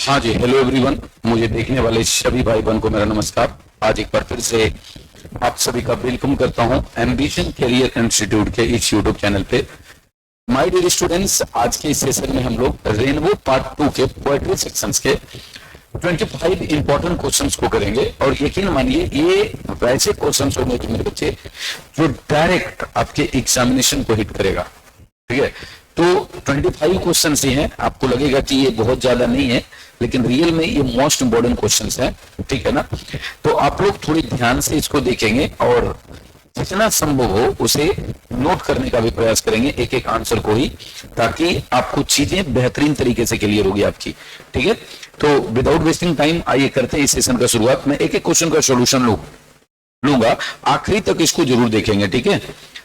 हाँ जी, hello everyone. मुझे देखने वाले सभी भाई बहन को मेरा नमस्कार। आज एक बार फिर से आप सभी का वेलकम करता हूं एम्बिशन करियर इंस्टीट्यूट के इस यूट्यूब चैनल पे। माय डियर स्टूडेंट्स, आज के इस सेशन में हम लोग रेनबो पार्ट 2 के पोएट्री सेक्शंस के 25 इंपॉर्टेंट क्वेश्चंस को करेंगे। और यकीन मानिए ये वैसे क्वेश्चंस होंगे कि मेरे बच्चे जो डायरेक्ट आपके एग्जामिनेशन को हिट करेगा। ठीक है, तो 25 क्वेश्चन ही हैं। आपको लगेगा कि ये बहुत ज्यादा नहीं है, लेकिन रियल में ये मोस्ट इंपोर्टेंट क्वेश्चंस हैं। ठीक है ना? तो आप लोग थोड़ी ध्यान से इसको देखेंगे और जितना संभव हो उसे नोट करने का भी प्रयास करेंगे, एक एक आंसर को ही, ताकि आपको चीजें बेहतरीन तरीके से क्लियर होगी आपकी। ठीक है, तो विदाउट वेस्टिंग टाइम आइए करते हैं इस सेशन का शुरुआत। मैं एक एक क्वेश्चन का सोल्यूशन लूंगा, आखिरी तक इसको जरूर देखेंगे। ठीक है,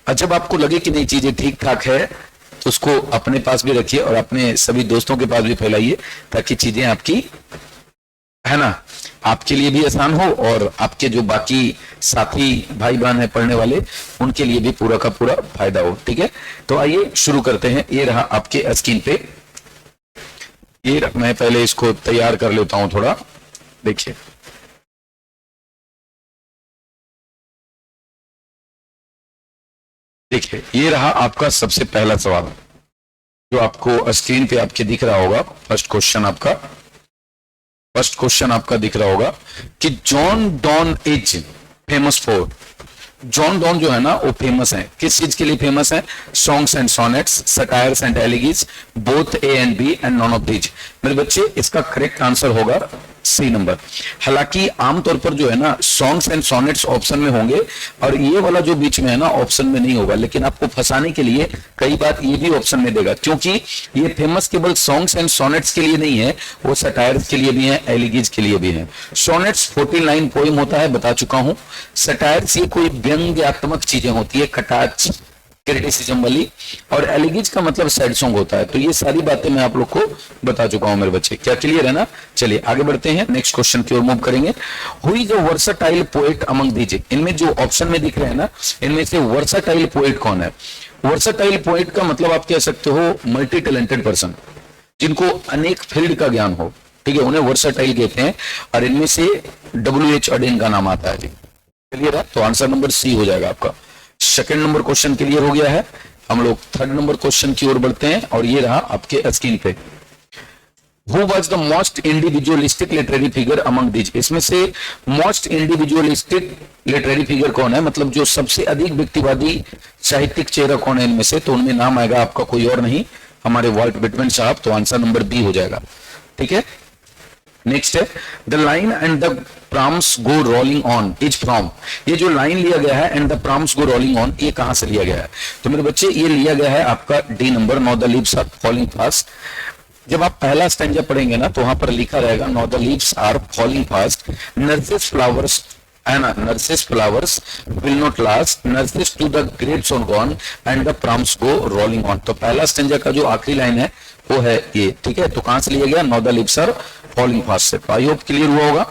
और जब आपको लगे कि नहीं चीजें ठीक ठाक है तो उसको अपने पास भी रखिए और अपने सभी दोस्तों के पास भी फैलाइए, ताकि चीजें आपकी, है ना, आपके लिए भी आसान हो और आपके जो बाकी साथी भाई बहन है पढ़ने वाले, उनके लिए भी पूरा का पूरा फायदा हो। ठीक है, तो आइए शुरू करते हैं। ये रहा आपके स्क्रीन पे, ये मैं पहले इसको तैयार कर लेता हूं थोड़ा। देखिए, देखिए ये रहा आपका सबसे पहला सवाल जो आपको स्क्रीन पे आपके दिख रहा होगा। फर्स्ट क्वेश्चन आपका दिख रहा होगा कि John Donne is famous for. John Donne जो है ना वो फेमस है, किस चीज के लिए फेमस है? Songs and sonnets, satires and elegies, both A and B and none of these. मेरे बच्चे इसका करेक्ट आंसर होगा सी नंबर। हालांकि आमतौर पर जो है ना सॉन्ग्स एंड सोनेट्स ऑप्शन में होंगे और ये वाला जो बीच में है ना ऑप्शन में नहीं होगा, लेकिन आपको फंसाने के लिए कई बार ये भी ऑप्शन में देगा, क्योंकि ये फेमस केवल सॉन्ग्स एंड सोनेट्स के लिए नहीं है, वो सटायर्स के लिए भी है, एलिगीज के लिए भी है। सोनेट्स 49 पोइम होता है, बता चुका हूं। सटायर्स ये कोई व्यंग्यात्मक चीजें होती है, कटाक्ष, क्रिटिसिज्म वाली, और एलिगीज का मतलब सैड सॉन्ग होता है। तो ये सारी बातें मैं आप लोग को बता चुका हूं मेरे बच्चे। क्या क्लियर है ना? चलिए आगे बढ़ते हैं, नेक्स्ट क्वेश्चन की ओर मूव करेंगे। Who is a versatile poet among these? इनमें जो ऑप्शन में दिख रहे हैं ना, इनमें से वर्सटाइल पोएट कौन है? वर्सटाइल पोएट का मतलब आप कह सकते हो मल्टी टैलेंटेड पर्सन, जिनको अनेक फील्ड का ज्ञान हो। ठीक है, उन्हें वर्सटाइल कहते हैं, और इनमें से WH अडेन का नाम आता है। जी क्लियर है? तो आंसर नंबर सी हो जाएगा आपका। सेकंड नंबर क्वेश्चन क्लियर हो गया है। हम लोग थर्ड नंबर क्वेश्चन की ओर बढ़ते हैं, और ये रहा आपके स्क्रीन पे। Who was the most individualistic literary figure among these? इसमें से मोस्ट इंडिविजुअलिस्टिक लिटरेरी फिगर कौन है, मतलब जो सबसे अधिक व्यक्तिवादी साहित्यिक चेहरा कौन है इनमें से? तो उनमें नाम आएगा आपका कोई और नहीं, हमारे वॉल्ट विटमैन साहब। तो आंसर नंबर बी हो जाएगा। ठीक है, नेक्स्ट है the line and the prams go rolling on is from. ये जो लाइन लिया गया है and the prams go rolling on, ये कहां से लिया गया है? तो मेरे बच्चे ये लिया गया है आपका D number, no the leaves are falling fast. जब आप पहला स्टैंजा पढ़ेंगे ना तो वहां पर लिखा रहेगा no the leaves are falling fast, nurse's flowers, है ना, nurse's flowers will not last, nurse's to the graves on gone and the prams go rolling on. तो पहला स्टैंजा का जो आखिरी लाइन है वो है ये। ठीक है, तो कहां से लिया गया? No the leaves are falling fast से। आई होप क्लियर हुआ होगा।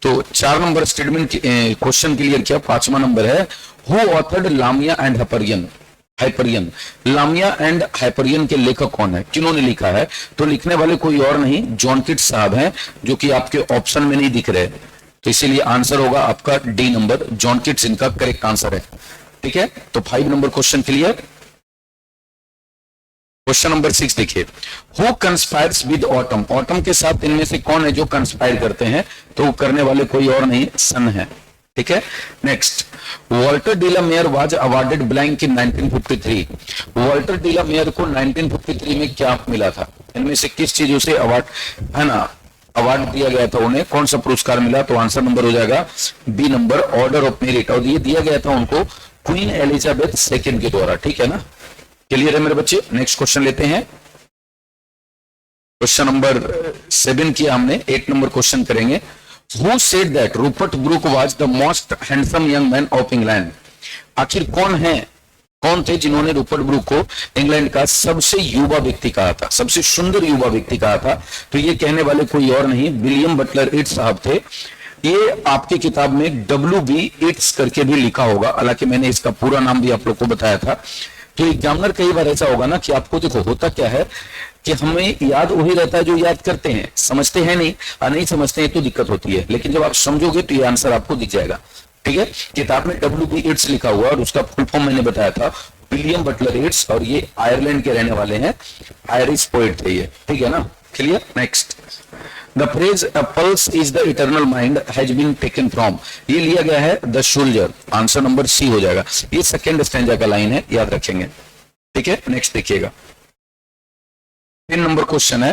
तो 4 नंबर स्टेटमेंट क्वेश्चन क्लियर किया। 5वां नंबर है who authored लामिया and Hyperion. लामिया and Hyperion के लेखक कौन है, किन्होंने लिखा है? तो लिखने वाले कोई और नहीं, जॉन किट्स साहब हैं, जो कि आपके ऑप्शन में नहीं दिख रहे। तो इसीलिए आंसर होगा आपका डी नंबर, जॉन किट्स इनका करेक्ट आंसर है। ठीक है, तो 5 number question clear. Question number 6 देखिए, who conspires with autumn. Autumn के साथ इनमें से कौन है जो कंस्पायर करते हैं? तो करने वाले कोई और नहीं, सन है। ठीक है, next, Walter de la Mare was awarded blank in 1953। Walter de la Mare को 1953 में क्या मिला था? इनमें से किस चीजों से अवार्ड, है ना, अवार्ड दिया गया था उन्हें? कौन सा पुरस्कार मिला? तो आंसर नंबर हो जाएगा B number, order of merit. और ये दिया गया था उनको क्वीन एलिजाबेथ सेकेंड के द्वारा। ठीक है ना? क्लियर है मेरे बच्चे? नेक्स्ट क्वेश्चन लेते हैं। क्वेश्चन नंबर 7 किया हमने, 8 नंबर क्वेश्चन करेंगे। Who said that Rupert Brooke was the most handsome young man of England? आखिर कौन थे जिन्होंने रूपर्ट ब्रूक को इंग्लैंड का सबसे युवा व्यक्ति कहा था, सबसे सुंदर युवा व्यक्ति कहा था? तो ये कहने वाले कोई और नहीं, विलियम बटलर इट्स साहब थे। ये आपकी किताब में WB इट्स करके भी लिखा होगा, हालांकि मैंने इसका पूरा नाम भी आप लोग को बताया था। तो एग्जामिनर कई बार ऐसा होगा ना कि आपको देखो होता क्या है कि हमें याद वही रहता है जो याद करते हैं, समझते हैं नहीं, और नहीं समझते हैं तो दिक्कत होती है, लेकिन जब आप समझोगे तो ये आंसर आपको दिख जाएगा। ठीक है, किताब में WB येट्स लिखा हुआ और उसका फुल फॉर्म मैंने बताया था, विलियम बटलर येट्स, और ये आयरलैंड के रहने वाले हैं, आयरिश पोएट थे ये। ठीक है ना, clear. Next, the phrase a pulse is the eternal mind has been taken from, ये लिया गया है the soldier, answer number C हो जाएगा। ये सेकेंड स्टैंजा का लाइन है, याद रखेंगे। ठीक है, नेक्स्ट देखिएगा, 3 नंबर क्वेश्चन है,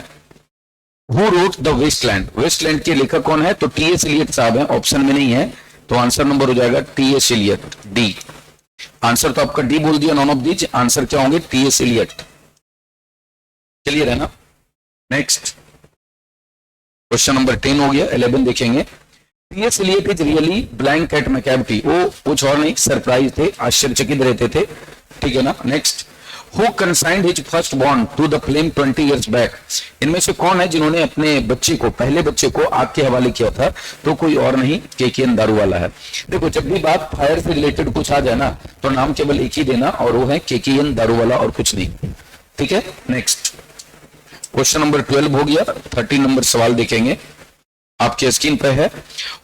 who wrote the waste land, waste land के लेखक कौन है? तो T.S. एलियट साहब हैं, ऑप्शन में नहीं है, तो आंसर नंबर हो जाएगा T.S. Elliott, D. आंसर तो आपका डी बोल दिया, नॉन ऑफ दीज, आंसर क्या होंगे? T.S. एलियट। क्लियर है ना। नेक्स्ट क्वेश्चन नंबर 10 हो गया, 11 देखेंगे। T.S. Eliot is really blank at Macavity, वो कुछ और नहीं, सरप्राइज थे, आश्चर्यचकित रहते थे। ठीक है ना। Next, Who consigned his first born to the flame 20 years back, इनमें से कौन है जिन्होंने अपने बच्चे को, पहले बच्चे को आग के हवाले किया था? तो कोई और नहीं, KKN दारूवाला है। देखो जब भी बात फायर से रिलेटेड कुछ आ जाए ना, तो नाम केवल एक ही देना, और वो है KKN दारूवाला, और कुछ नहीं। ठीक है। नेक्स्ट क्वेश्चन नंबर 12 हो गया, 13 नंबर सवाल देखेंगे, आपके स्क्रीन पे है।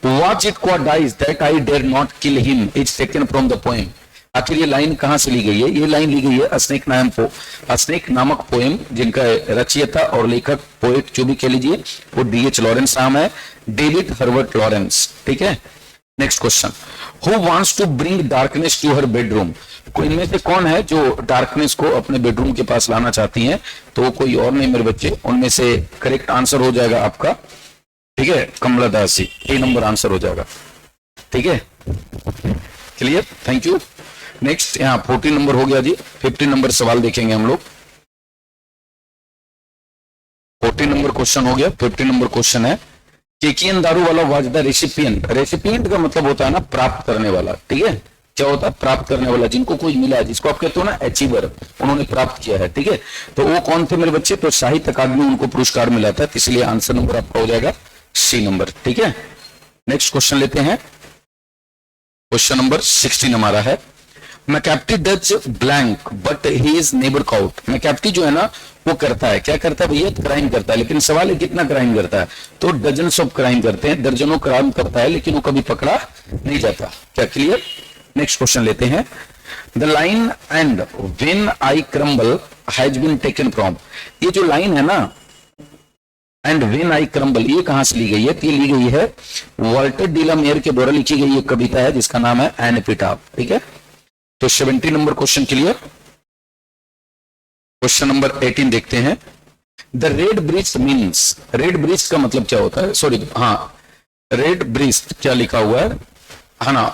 Watch it what dies that I dare not kill him is taken from the poem, आखिर ये लाइन कहां से ली गई है? ये लाइन ली गई है अस्नेक नामक पोएम, जिनका रचयिता और लेखक, पोएट जो भी कह लीजिए, वो D.H. लॉरेंस नाम है, डेविड हर्बर्ट लॉरेंस। ठीक है। Next question, who wants to bring darkness to her bedroom, इनमें से कौन है जो डार्कनेस को अपने बेडरूम के पास लाना चाहती हैं? तो कोई और नहीं मेरे बच्चे, उनमें से करेक्ट आंसर हो जाएगा आपका, ठीक है, कमला दास जी, 3 नंबर आंसर हो जाएगा। ठीक है, क्लियर, थैंक यू। नेक्स्ट यहाँ 14 नंबर हो गया जी, 15 नंबर सवाल देखेंगे हम लोग। 14 नंबर क्वेश्चन हो गया, 15 नंबर क्वेश्चन है, KKN Daruwalla was the recipient, recipient का मतलब होता है ना प्राप्त करने वाला। ठीक है, क्या होता है? प्राप्त करने वाला, जिनको कोई मिला, जिसको आप कहते हो ना अचीवर, उन्होंने प्राप्त किया है। ठीक है, तो वो कौन थे मेरे बच्चे? तो साहित्य अकादमी उनको पुरस्कार मिला था, इसलिए आंसर नंबर आपका हो जाएगा C नंबर। ठीक है, नेक्स्ट क्वेश्चन लेते हैं, क्वेश्चन नंबर 16 हमारा है, Macavity does blank but he is never caught, Macavity जो है ना वो करता है, क्या करता है भैया? क्राइम करता है, लेकिन सवाल है कितना क्राइम करता है? तो डजन्स ऑफ क्राइम करते हैं, दर्जनों क्राइम करता है, लेकिन वो कभी पकड़ा नहीं जाता। क्या क्लियर? नेक्स्ट क्वेश्चन लेते हैं, the line and when I crumble has been taken from, ये जो लाइन है ना एंड व्हेन आई क्रम्बल, ये कहां से ली गई है? ये ली गई है वॉल्टर डी ला मेयर के द्वारा लिखी गई एक कविता है जिसका नाम है एन एपिटाफ। ठीक है, तो 17 number question clear. Question number 18 देखते हैं, the red breast means, red breast का मतलब क्या होता है? सॉरी, हाँ, रेड ब्रिस्ट क्या लिखा हुआ है, है ना?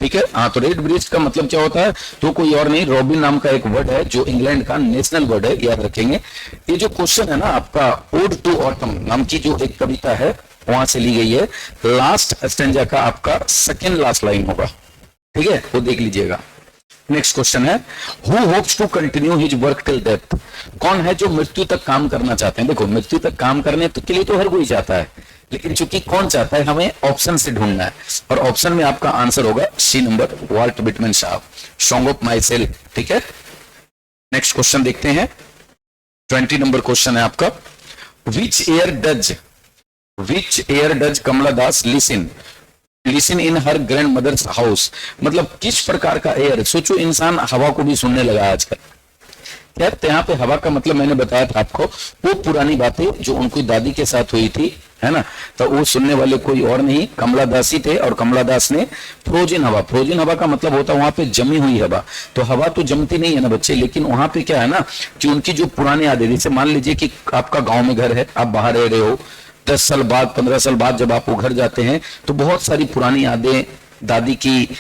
ठीक है, हाँ, तो रेड ब्रिस्ट का मतलब क्या होता है? तो कोई और नहीं, रॉबिन नाम का एक वर्ड है जो इंग्लैंड का नेशनल वर्ड है, याद रखेंगे। ये जो क्वेश्चन है ना आपका, ओड टू ऑटम नाम की जो एक कविता है वहां से ली गई है, लास्ट स्टैंजा का आपका सेकेंड लास्ट लाइन होगा। ठीक है, वो देख लीजिएगा। नेक्स्ट क्वेश्चन है, who hopes to continue his work till death, कौन है जो मृत्यु तक काम करना चाहते हैं? देखो मृत्यु तक काम करने के लिए तो हर कोई चाहता है, लेकिन चूंकि कौन चाहता है, हमें ऑप्शन से ढूंढना है, और ऑप्शन में आपका आंसर होगा C नंबर, वाल्ट विटमैन साहब, सॉन्ग ऑफ माई सेल्फ। ठीक है, नेक्स्ट क्वेश्चन देखते हैं, 20 नंबर क्वेश्चन है आपका, which air does Kamala Das listen in her grandmother's house, मतलब किस प्रकार का एयर? सोचो, इंसान हवा को भी सुनने लगा है आजकल। यार यहाँ पे हवा का मतलब मैंने बताया था आपको, वो पुरानी बातें जो उनकी दादी के साथ हुई थी, है ना, तो वो सुनने वाले कोई और नहीं, कमला दास ही थे, और कमला दास ने फ्रोजन हवा का मतलब होता है वहां पे जमी हुई हवा। तो हवा तो जमती नहीं है ना बच्चे, लेकिन वहां पे क्या है ना कि उनकी जो पुरानी यादें, जैसे मान लीजिए कि आपका गाँव में घर है, आप बाहर रह रहे हो, 10 साल बाद 15 साल बाद जब आप वो घर जाते हैं तो बहुत सारी पुरानी यादें, दादी की,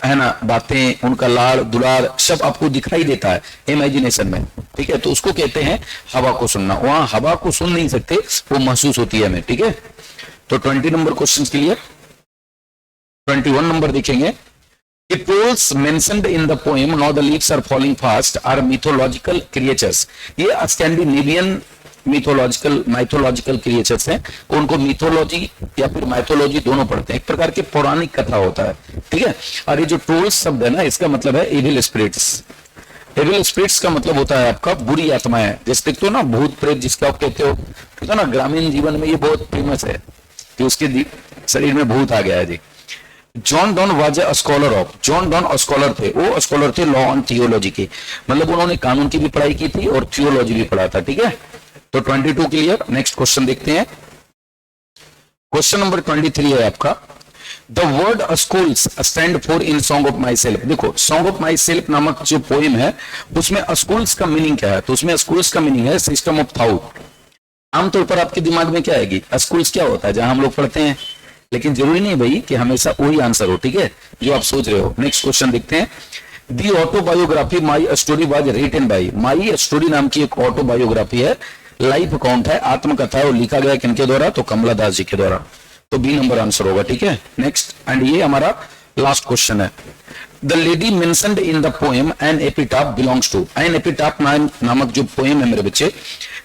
है ना, बातें, उनका लाड़ दुलार सब आपको दिखाई देता है इमेजिनेशन में। ठीक है, तो उसको कहते हैं हवा को सुनना। वहां हवा को सुन नहीं सकते, वो महसूस होती है हमें। ठीक है, तो 20 नंबर क्वेश्चन के लिए 21 नंबर देखेंगे, The trolls mentioned in the poem "Now the leaves are falling fast" are mythological creatures. ये स्कैंडिनेवियन माइथोलॉजिकल क्रिएचर्स हैं, उनको मिथोलॉजी या फिर माइथोलॉजी दोनों पढ़ते हैं, एक प्रकार की पौराणिक कथा होता है। ठीक है, और ये जो ट्रोल्स शब्द है ना, इसका मतलब है इविल स्पिरिट्स, एविल स्पिरिट्स का मतलब होता है आपका बुरी आत्माएं, जैसे देखते हो ना भूत प्रेत जिसका आप कहते हो, ठीक है ना, ग्रामीण जीवन में ये बहुत फेमस है कि उसके शरीर में भूत आ गया है जी। John Donne was a scholar of, John Donne scholar थे, वो स्कॉलर थे लॉ एंड थियोलॉजी के, मतलब उन्होंने कानून की भी पढ़ाई की थी और थियोलॉजी भी पढ़ा था, ठीक है। तो 22 क्लियर। नेक्स्ट क्वेश्चन देखते हैं, क्वेश्चन नंबर 23 है आपका, the word schools stand for in song of my self. देखो सॉन्ग ऑफ माई सेल्फ नामक जो पोएम है उसमें स्कूल्स का मीनिंग क्या है, तो उसमें स्कूल्स का मीनिंग है सिस्टम ऑफ थॉट। आमतौर पर आपके दिमाग में क्या आएगी, स्कूल्स क्या होता है जहां हम लोग पढ़ते हैं, लेकिन जरूरी नहीं भाई कि हमेशा वही आंसर हो, ठीक है, जो आप सोच रहे हो। नेक्स्ट क्वेश्चन देखते हैं, the autobiography My Story was written by, My Story नाम की एक ऑटोबायोग्राफी है, लाइफ अकाउंट है, आत्मकथा है, और लिखा गया किनके द्वारा, तो कमला दास जी के द्वारा, तो बी नंबर आंसर होगा, ठीक है। नेक्स्ट एंड ये हमारा लास्ट क्वेश्चन है, the lady mentioned in the poem an epitaph belongs to, an epitaph नामक जो पोएम है मेरे बच्चे,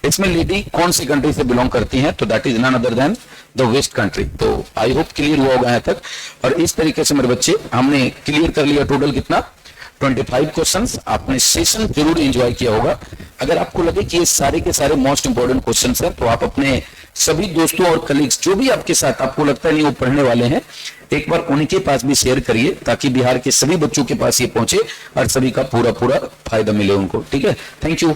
इसमें लेडी कौन सी कंट्री से बिलोंग करती है, तो that is none other than the west country. तो आई होप क्लियर हुआ होगा यहाँ तक, और इस तरीके से मेरे बच्चे हमने क्लियर कर लिया टोटल कितना 25 क्वेश्चंस। आपने सेशन जरूर एंजॉय किया होगा। अगर आपको लगे कि ये सारे के सारे मोस्ट इंपोर्टेंट क्वेश्चंस हैं, तो आप अपने सभी दोस्तों और कलीग्स जो भी आपके साथ आपको लगता है नहीं वो पढ़ने वाले हैं, एक बार उनके पास भी शेयर करिए, ताकि बिहार के सभी बच्चों के पास ये पहुंचे और सभी का पूरा पूरा फायदा मिले उनको, ठीक है। Thank you.